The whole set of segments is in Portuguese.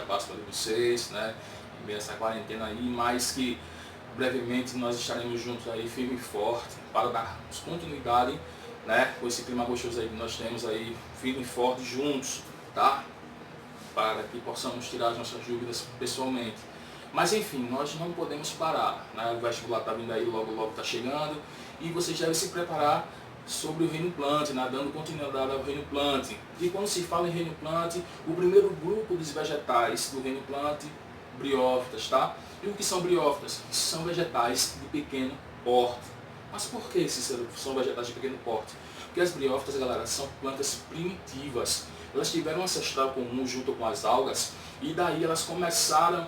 Páscoa de vocês, né? Em meio a essa quarentena aí, mas que brevemente nós estaremos juntos aí, firme e forte, para darmos continuidade, né? Com esse clima gostoso aí que nós temos aí, firme e forte juntos, tá? Para que possamos tirar as nossas dúvidas pessoalmente. Mas enfim, nós não podemos parar, né? O vestibular está vindo aí, logo está chegando, e vocês devem se preparar sobre o reino plant, né? Dando continuidade ao reino plant. E quando se fala em reino plant, o primeiro grupo dos vegetais do reino plant, briófitas, tá? E o que são briófitas? São vegetais de pequeno porte. Mas por que são vegetais de pequeno porte? Porque as briófitas, galera, são plantas primitivas. Elas tiveram um ancestral comum junto com as algas, e daí elas começaram,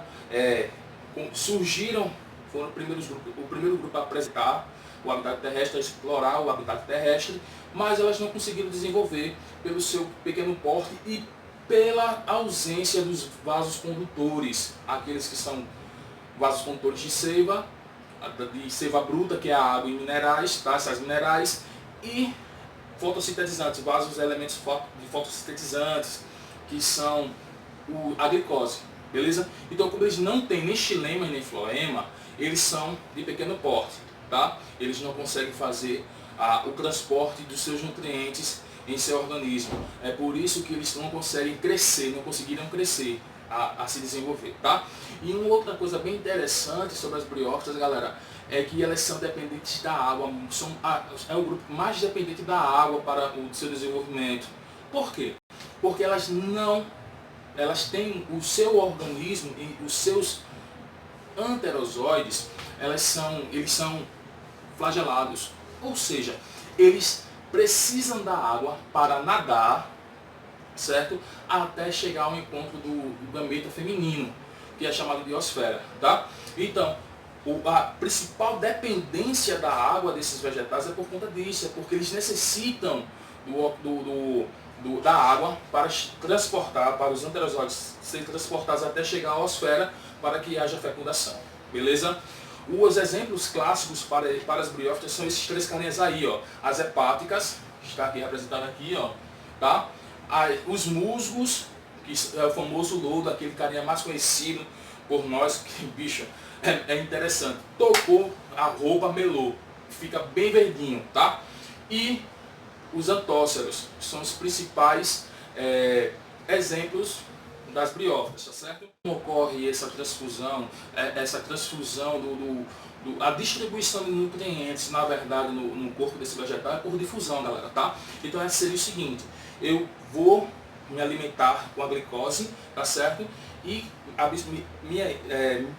surgiram, foram o primeiro grupo a apresentar o habitat terrestre, a explorar o habitat terrestre, mas elas não conseguiram desenvolver pelo seu pequeno porte e pela ausência dos vasos condutores, aqueles que são vasos condutores de seiva bruta, que é a água e minerais, tá? Sais minerais, e fotossintetizantes, vasos elementos de fotossintetizantes, que são a glicose, beleza? Então, como eles não têm nem xilema nem floema, eles são de pequeno porte, tá? Eles não conseguem fazer o transporte dos seus nutrientes em seu organismo. É por isso que eles não conseguem crescer, não conseguiram crescer, a se desenvolver, tá? E uma outra coisa bem interessante sobre as briófitas, galera, é que elas são dependentes da água, é o grupo mais dependente da água para o seu desenvolvimento. Por quê? Porque elas têm o seu organismo e os seus anterozoides, eles são flagelados, ou seja, eles precisam da água para nadar, certo? Até chegar ao encontro do gameta feminino, que é chamado de osfera, tá? Então, a principal dependência da água desses vegetais é por conta disso, é porque eles necessitam da água para transportar, para os anterozoides serem transportados até chegar à osfera para que haja fecundação, beleza? Os exemplos clássicos para as briófitas são esses três carinhas aí, ó. As hepáticas, que está aqui representado aqui, ó, tá? Os musgos, que é o famoso lodo, aquele carinha mais conhecido por nós, que bicho, é interessante. Tocou a roupa, melou, fica bem verdinho, tá? E os antóceros são os principais exemplos das briófitas, tá certo? Como ocorre essa transfusão, a distribuição de nutrientes, na verdade, no corpo desse vegetal é por difusão, galera, tá? Então seria o seguinte, eu vou me alimentar com a glicose, tá certo? E me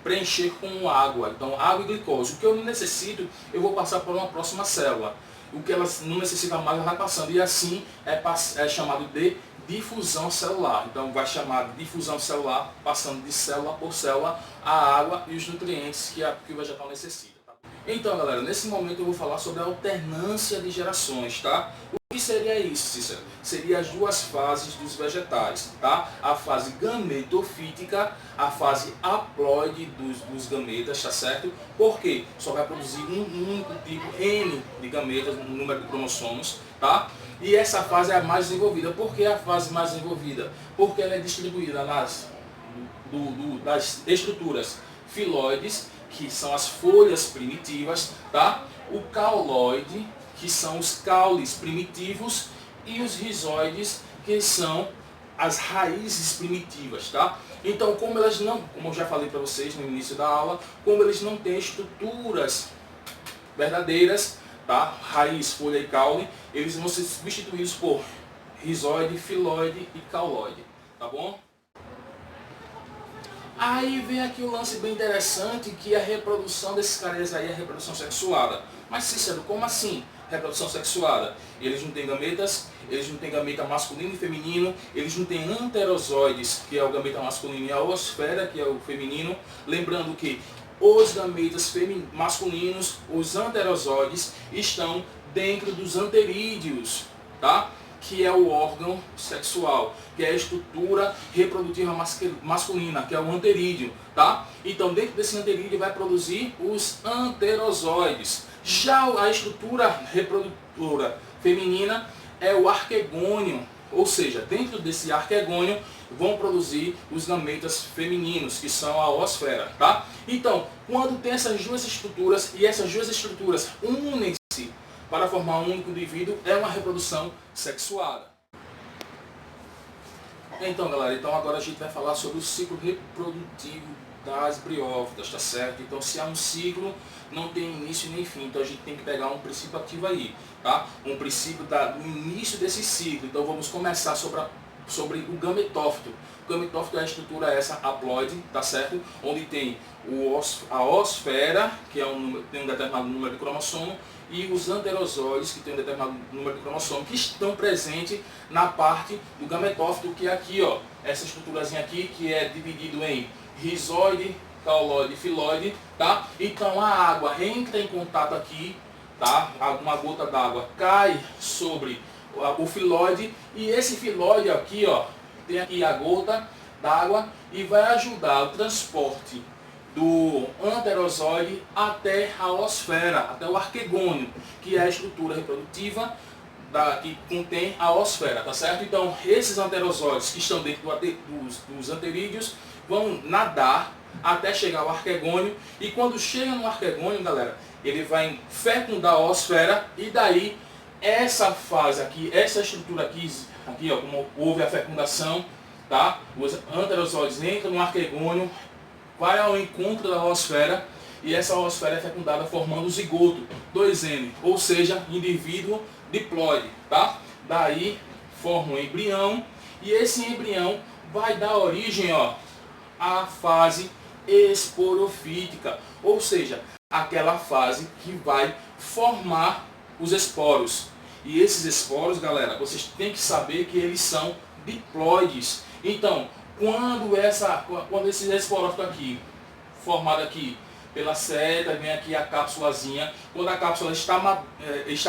preencher com água, então água e glicose. O que eu não necessito, eu vou passar por uma próxima célula. O que elas não necessitam mais, ela vai passando, e assim é chamado de difusão celular. Então vai chamar de difusão celular, passando de célula por célula a água e os nutrientes que o vegetal necessita. Tá? Então, galera, nesse momento eu vou falar sobre a alternância de gerações, tá? O que seria isso, Cícero? Seria as duas fases dos vegetais, tá? A fase gametofítica, a fase haploide dos gametas, tá certo? Por quê? Só vai produzir um único tipo, N de gametas, um número de cromossomos, tá? E essa fase é a mais desenvolvida. Por que a fase mais desenvolvida? Porque ela é distribuída das estruturas filoides, que são as folhas primitivas, tá? O cauloide, que são os caules primitivos, e os rizoides, que são as raízes primitivas, tá? Então, como eu já falei para vocês no início da aula, como eles não têm estruturas verdadeiras, tá? Raiz, folha e caule, eles vão ser substituídos por rizoide, filoide e cauloide, tá bom? Aí vem aqui o lance bem interessante, que é a reprodução desses caras aí, a reprodução sexuada. Mas, Cícero, como assim reprodução sexuada? Eles não têm gametas, eles não têm gameta masculino e feminino, eles não têm anterozoides, que é o gameta masculino, e a osfera, que é o feminino. Lembrando que os gametas masculinos, os anterozoides, estão dentro dos anterídeos, tá? Que é o órgão sexual, que é a estrutura reprodutiva masculina, que é o anterídeo, tá? Então, dentro desse anterídeo vai produzir os anterozoides. Já a estrutura reprodutora feminina é o arquegônio, ou seja, dentro desse arquegônio vão produzir os gametas femininos, que são a oosfera, tá? Então, quando tem essas duas estruturas e essas duas estruturas unem-se para formar um único indivíduo, é uma reprodução sexuada. Então, galera, agora a gente vai falar sobre o ciclo reprodutivo das briófitas, tá certo? Então, se há um ciclo, não tem início nem fim, então a gente tem que pegar um princípio ativo aí, tá? Um princípio do início desse ciclo. Então, vamos começar sobre o gametófito. O gametófito é a estrutura essa haploide, tá certo? Onde tem a oosfera, que tem um determinado número de cromossomo, e os anterosóides, que tem um determinado número de cromossomo, que estão presentes na parte do gametófito, que é aqui, ó, essa estruturazinha aqui, que é dividido em rizóide, cauloide e filóide, tá? Então a água entra em contato aqui, tá? Uma gota d'água cai sobre o filóide, e esse filóide aqui, ó, tem aqui a gota d'água e vai ajudar o transporte do anterosóide até a oosfera, até o arquegônio, que é a estrutura reprodutiva que contém a oosfera, tá certo? Então, esses anterosóides que estão dentro dos anterídeos vão nadar até chegar ao arquegônio, e quando chega no arquegônio, galera, ele vai fecundar a oosfera, e daí essa fase aqui, essa estrutura aqui ó, como houve a fecundação, tá? Os anterosóides entram no arquegônio, vai ao encontro da oosfera, e essa oosfera é fecundada formando o zigoto, 2N, ou seja, indivíduo diploide, tá? Daí forma um embrião, e esse embrião vai dar origem, ó, à fase esporofítica, ou seja, aquela fase que vai formar os esporos. E esses esporos, galera, vocês têm que saber que eles são diploides. Então, quando esse esporófito aqui, formado aqui pela seta, vem aqui a cápsulazinha, quando a cápsula está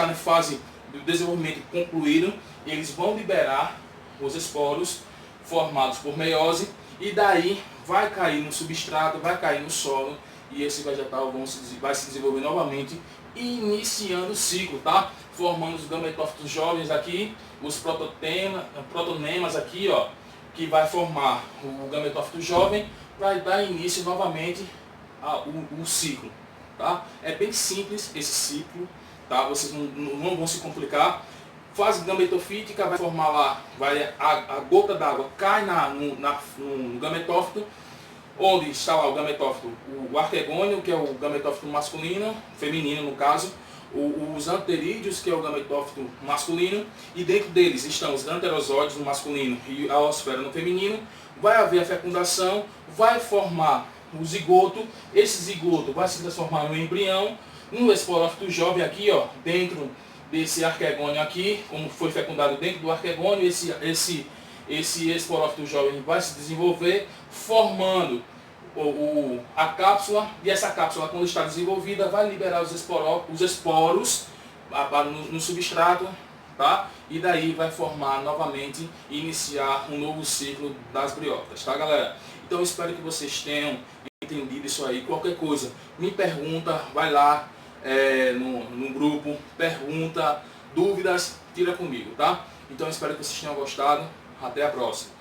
na fase do desenvolvimento concluído, eles vão liberar os esporos formados por meiose, e daí vai cair no substrato, vai cair no solo, e esse vegetal vai se desenvolver novamente, iniciando o ciclo, tá? Formando os gametófitos jovens aqui, os protonemas aqui, ó, que vai formar o gametófito jovem, vai dar início novamente ao ciclo, tá? É bem simples esse ciclo, tá? Vocês não vão se complicar. Fase gametofítica vai formar lá, a gota d'água cai no gametófito, onde está lá o gametófito, o arquegônio, que é o gametófito masculino, feminino no caso, os anterídeos, que é o gametófito masculino, e dentro deles estão os anterosóides no masculino e a oosfera no feminino. Vai haver a fecundação, vai formar o zigoto, esse zigoto vai se transformar no embrião, no esporófito jovem aqui, ó, dentro desse arquegônio aqui, como foi fecundado dentro do arquegônio, esse esporófito jovem vai se desenvolver, formando a cápsula, e essa cápsula, quando está desenvolvida, vai liberar os esporos no substrato, tá? E daí vai formar novamente e iniciar um novo ciclo das briófitas, tá, galera? Então eu espero que vocês tenham entendido isso aí. Qualquer coisa, me pergunta, vai lá no grupo, pergunta, dúvidas, tira comigo, tá? Então eu espero que vocês tenham gostado. Até a próxima.